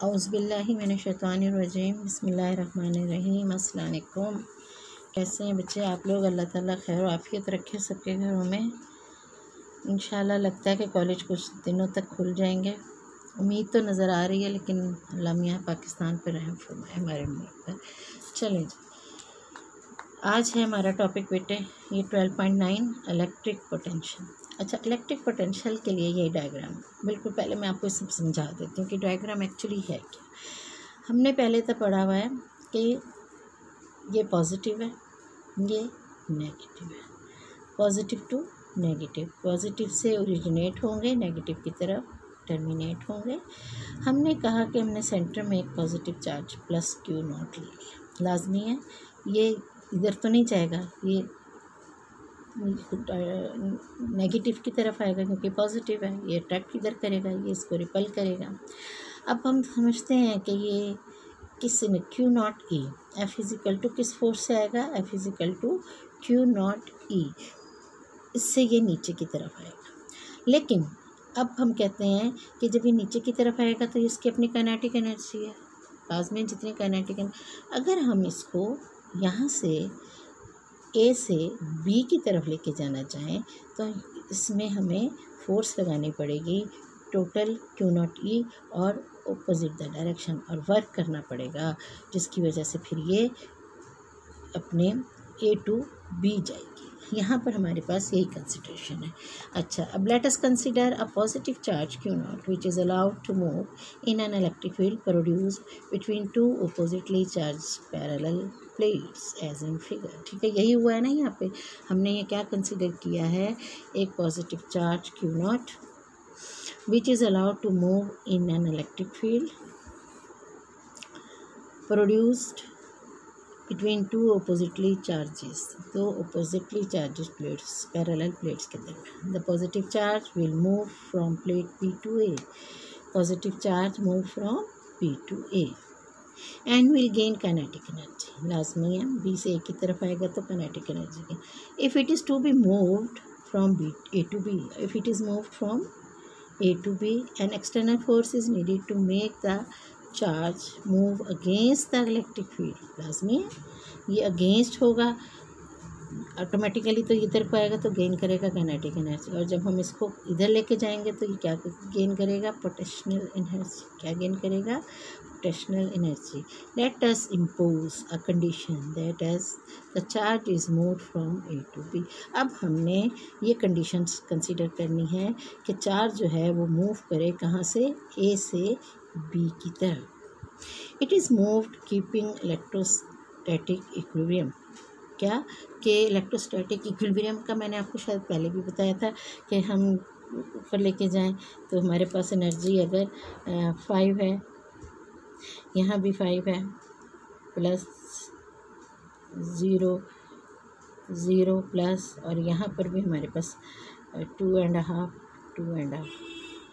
औज़ुबिल्लाहि मिनश्शैतानिर्रजीम बिस्मिल्लाहिर्रहमानिर्रहीम। अस्सलाम वालेकुम। कैसे हैं बच्चे आप लोग? अल्लाह ताला खैर आफियत रखे सबके घरों में। इंशाल्लाह लगता है कि कॉलेज कुछ दिनों तक खुल जाएंगे। उम्मीद तो नज़र आ रही है, लेकिन अल्लाह मियां पाकिस्तान पर रहम फरमाए हमारे मुल्क पर। चलें जी, आज है हमारा टॉपिक बेटे ये 12.9 इलेक्ट्रिक पोटेंशियल। अच्छा, इलेक्ट्रिक पोटेंशियल के लिए ये डायग्राम बिल्कुल पहले मैं आपको सब समझा देती हूँ कि डायग्राम एक्चुअली है क्या। हमने पहले तो पढ़ा हुआ है कि ये पॉजिटिव है, ये नेगेटिव है। पॉजिटिव टू नेगेटिव, पॉजिटिव से ओरिजिनेट होंगे, नेगेटिव की तरफ टर्मिनेट होंगे। हमने कहा कि हमने सेंटर में एक positive charge plus Q not लिया, लाजमी है। ये इधर तो नहीं जाएगा, ये नेगेटिव की तरफ आएगा क्योंकि पॉजिटिव है। ये अट्रैक्ट इधर करेगा, ये इसको रिपल करेगा। अब हम समझते हैं कि ये किस q not E, F is equal to किस फोर्स से आएगा, F is equal to q not E. इससे ये नीचे की तरफ आएगा। लेकिन अब हम कहते हैं कि जब ये नीचे की तरफ आएगा तो इसकी अपनी काइनेटिक एनर्जी है, पास में जितनी काइनेटिक एनर्जी। अगर हम इसको यहाँ से ए से बी की तरफ लेके जाना चाहें तो इसमें हमें फोर्स लगानी पड़ेगी टोटल क्यू नॉट ई और ऑपोजिट द डायरेक्शन, और वर्क करना पड़ेगा, जिसकी वजह से फिर ये अपने ए टू बी जाएगी। यहाँ पर हमारे पास यही कंसिडरेशन है। अच्छा, अब let us consider a positive charge q naught which is allowed to move in an electric field produced between two oppositely charge parallel plates as in figure. ठीक है, यही हुआ है ना। यहाँ पे हमने ये क्या कंसिडर किया है, एक positive charge q not which is allowed to move in an electric field produced between two oppositely charges, दो oppositely charged plates, parallel plates के दरमियान। The positive charge will move from plate P to A, positive charge move from P to A and will gain kinetic energy। लाजमी है, B से A की तरफ आएगा तो kinetic energy की। If it is to be moved from A to B, if it is moved from A to B, an external force is needed to make the charge move against the electric field। लाजमी है, ये against होगा automatically, तो इधर को आएगा तो gain करेगा काइनेटिक एनर्जी, और जब हम इसको इधर लेके जाएंगे तो ये क्या गेन करेगा, पोटेंशियल एनर्जी। क्या गेन करेगा, potential energy. Let us impose a condition that as the charge is move from A to B. अब हमने ये कंडीशंस कंसीडर करनी है कि चार्ज जो है वो मूव करे कहाँ से, ए से बी की तरफ। It is moved keeping electrostatic equilibrium. क्या कि इलेक्ट्रोस्टैटिक इक्विलिब्रियम का मैंने आपको शायद पहले भी बताया था कि हम ऊपर लेके जाएं तो हमारे पास एनर्जी अगर 5 है, यहाँ भी 5 है, प्लस 0 0 प्लस, और यहाँ पर भी हमारे पास 2.5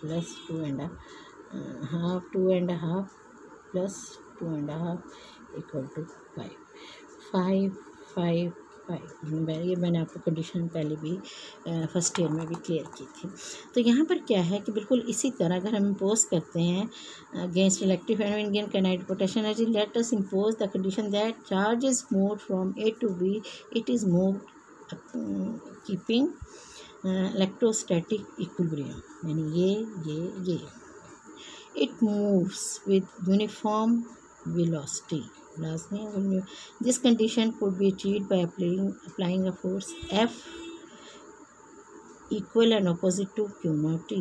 प्लस 2.5 2.5 प्लस 2.5 इक्वल टू 5 5 5 5। ये मैंने आपको कंडीशन पहले भी फर्स्ट ईयर में भी क्लियर की थी। तो यहाँ पर क्या है कि बिल्कुल इसी तरह अगर हम इम्पोज करते हैं against electric and gain kinetic potential energy, let us impose the condition that charge is moved from A to B, it is moved keeping electrostatic equilibrium, यानी ये it moves with uniform velocity। लाजमी है, this condition could be achieved by applying a force F equal and opposite to Q naught E।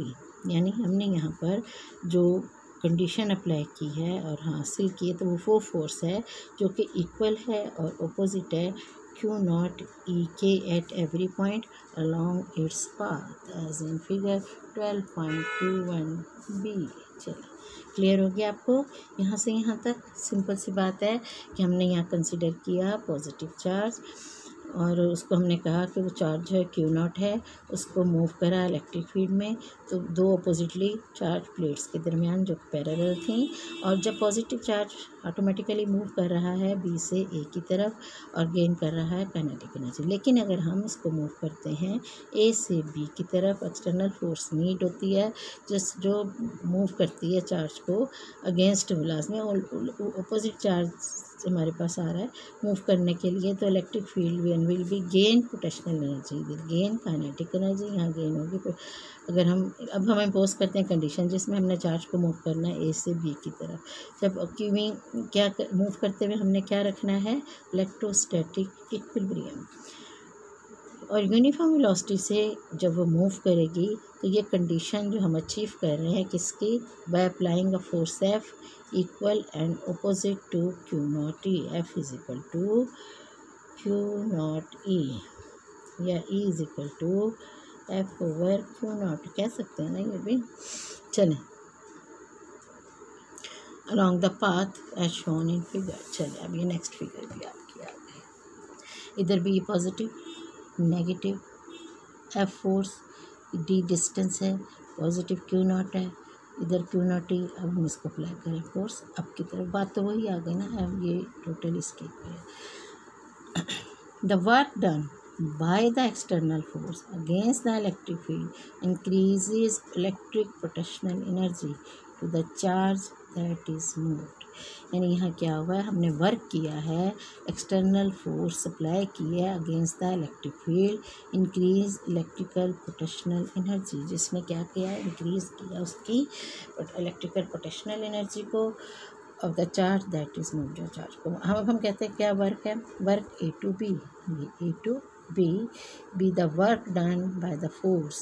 यानी हमने यहाँ पर जो condition apply की है और हासिल की है तो वो फोर्स है जो कि इक्वल है और अपोजिट है Q naught E के at every point along its path as in figure 12.21b। चलिए, क्लियर हो गया आपको यहाँ से यहाँ तक। सिंपल सी बात है कि हमने यहाँ कंसिडर किया पॉजिटिव चार्ज और उसको हमने कहा कि वो चार्ज है क्यू नॉट है, उसको मूव करा इलेक्ट्रिक फील्ड में, तो दो अपोजिटली चार्ज प्लेट्स के दरमियान जो पैरेलल थी, और जब पॉजिटिव चार्ज ऑटोमेटिकली मूव कर रहा है बी से ए की तरफ और गेन कर रहा है काइनेटिक एनर्जी। लेकिन अगर हम इसको मूव करते हैं ए से बी की तरफ, एक्सटर्नल फोर्स नीड होती है जो मूव करती है चार्ज को अगेंस्ट लाजमी अपोजिट चार्ज हमारे पास आ रहा है मूव करने के लिए, तो electric field will be gain potential energy, will gain kinetic energy, यहाँ गेन होगी। अगर हम इम्पोज करते हैं कंडीशन जिसमें हमने चार्ज को मूव करना है ए से बी की तरफ, जब क्यूबिंग क्या मूव करते हुए हमने क्या रखना है, इलेक्ट्रोस्टैटिक इक्विलिब्रियम, और यूनिफॉर्म वेलोसिटी से जब वो मूव करेगी तो ये कंडीशन जो हम अचीव कर रहे हैं किसकी, by applying a force F equal and opposite to q not E, F is equal to q not E या E is equal to F over q not कह सकते हैं ना ये भी। चलें along the path as shown in figure. चलें अब ये नेक्स्ट फिगर भी आपकी आ गई, इधर भी positive negative F force, D distance है, पॉजिटिव क्यू नॉट है, इधर क्यू नॉट ई। अब हम इसको अप्लाई करें फोर्स अब की तरफ, बात तो वही आ गई ना, अब ये टोटल इसके है। The work done by the external force against the electric field increases electric potential energy to the charge that is moved। यानी यहाँ क्या हुआ है, हमने वर्क किया है, एक्सटर्नल फोर्स अप्लाई की है against the electric field, increase electrical potential energy, जिसने क्या किया है, इंक्रीज किया उसकी इलेक्ट्रिकल पोटेंशियल एनर्जी को of the charge that is moved, जो चार्ज को हम कहते हैं क्या वर्क है, work A to B, A to be the work done by the force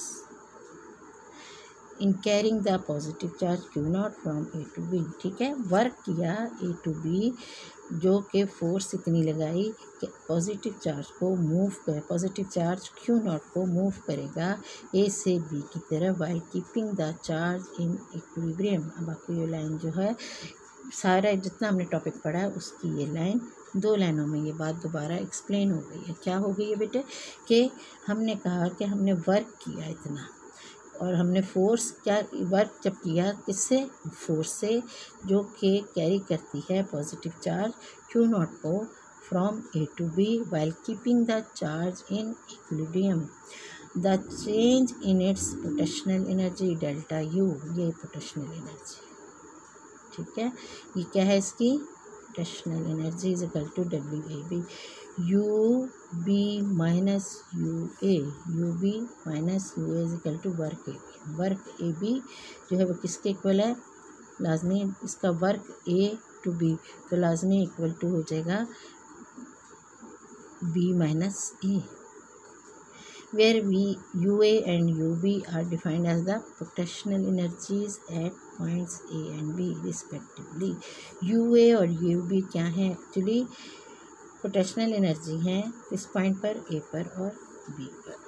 in carrying the positive charge Q naught from A to B। ठीक है, work किया A to B जो कि फोर्स इतनी लगाई कि पॉजिटिव चार्ज को move कर, पॉजिटिव चार्ज Q नॉट को मूव करेगा A से B की तरफ while keeping the charge in equilibrium। अब आपको ये लाइन जो है सारा जितना हमने टॉपिक पढ़ा है उसकी ये लाइन दो लाइनों में ये बात दोबारा एक्सप्लेन हो गई है। क्या हो गई है बेटे, कि हमने कहा कि हमने वर्क किया इतना, और हमने फोर्स क्या वर्क जब किया किससे, फोर्स से जो कि कैरी करती है पॉजिटिव चार्ज क्यू नॉट को from A to B while keeping the charge in equilibrium, the change in its potential energy delta U, ये पोटेंशियल एनर्जी। ठीक है, ये क्या है इसकी potential energy is equal to W A B, U B minus U B minus U A is equal to work A B. Work A B जो है वो किसके इक्वल है, लाजमी इसका वर्क ए टू बी तो लाजमी इक्वल टू हो जाएगा B minus A, where UA and UB are defined as the potential energies at points A and B respectively। UA और UB क्या है, एक्चुअली पोटेंशियल एनर्जी हैं इस पॉइंट पर A पर और B पर।